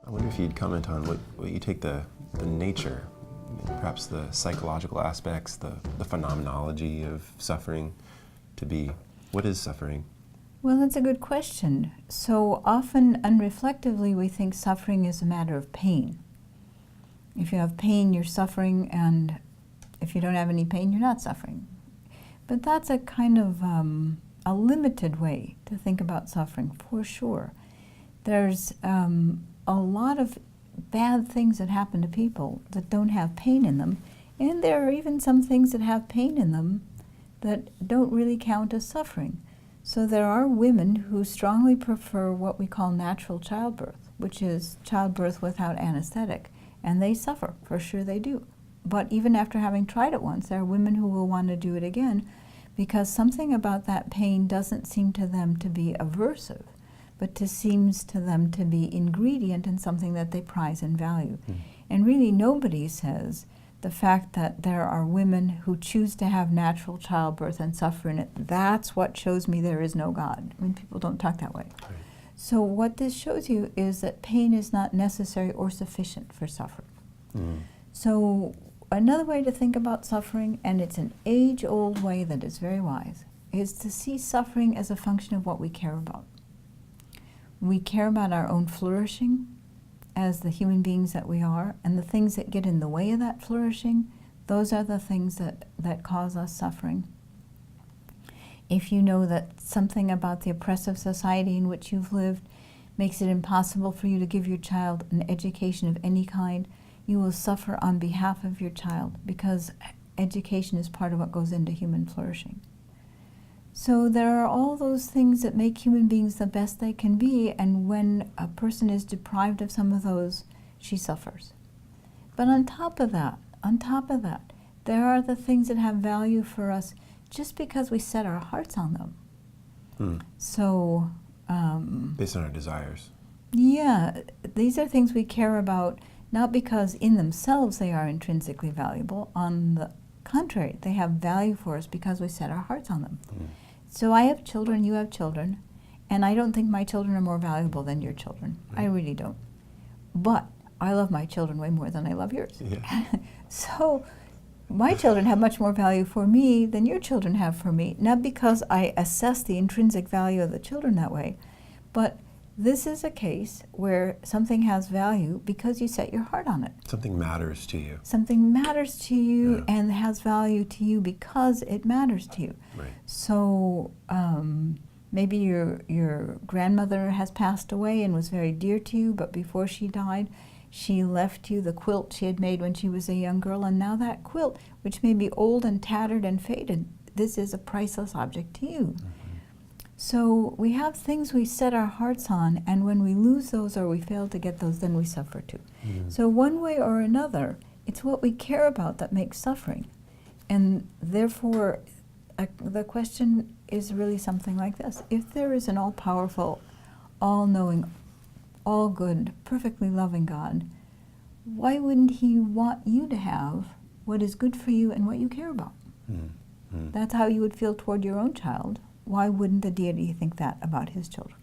I wonder if you'd comment on what you take the nature, perhaps the psychological aspects, the phenomenology of suffering to be. What is suffering? Well, that's a good question. So often, unreflectively, we think suffering is a matter of pain. If you have pain, you're suffering, and if you don't have any pain, you're not suffering. But that's a kind of a limited way to think about suffering, for sure. There's a lot of bad things that happen to people that don't have pain in them, and there are even some things that have pain in them that don't really count as suffering. So there are women who strongly prefer what we call natural childbirth, which is childbirth without anesthetic, and they suffer, for sure they do. But even after having tried it once, there are women who will want to do it again because something about that pain doesn't seem to them to be aversive, but seems to them to be ingredient in something that they prize and value. And really nobody says the fact that there are women who choose to have natural childbirth and suffer in it, that's what shows me there is no God. I mean, people don't talk that way. Right. So what this shows you is that pain is not necessary or sufficient for suffering. So another way to think about suffering, and it's an age-old way that is very wise, is to see suffering as a function of what we care about. We care about our own flourishing as the human beings that we are, and the things that get in the way of that flourishing, those are the things that cause us suffering. If you know that something about the oppressive society in which you've lived makes it impossible for you to give your child an education of any kind, you will suffer on behalf of your child because education is part of what goes into human flourishing. So there are all those things that make human beings the best they can be, and when a person is deprived of some of those, she suffers. But on top of that, there are the things that have value for us just because we set our hearts on them. So based on our desires. Yeah, these are things we care about, not because in themselves they are intrinsically valuable. On the contrary, they have value for us because we set our hearts on them. So I have children, you have children, and I don't think my children are more valuable than your children. I really don't. But I love my children way more than I love yours. Yeah. So my children have much more value for me than your children have for me, not because I assess the intrinsic value of the children that way, but this is a case where something has value because you set your heart on it. Something matters to you. Something matters to you and has value to you because it matters to you. Right. So maybe your grandmother has passed away and was very dear to you, but before she died, she left you the quilt she had made when she was a young girl, and now that quilt, which may be old and tattered and faded, this is a priceless object to you. So we have things we set our hearts on, and when we lose those or we fail to get those, then we suffer too. So one way or another, it's what we care about that makes suffering. And therefore, the question is really something like this. If there is an all-powerful, all-knowing, all-good, perfectly loving God, why wouldn't He want you to have what is good for you and what you care about? That's how you would feel toward your own child. Why wouldn't the deity think that about his children?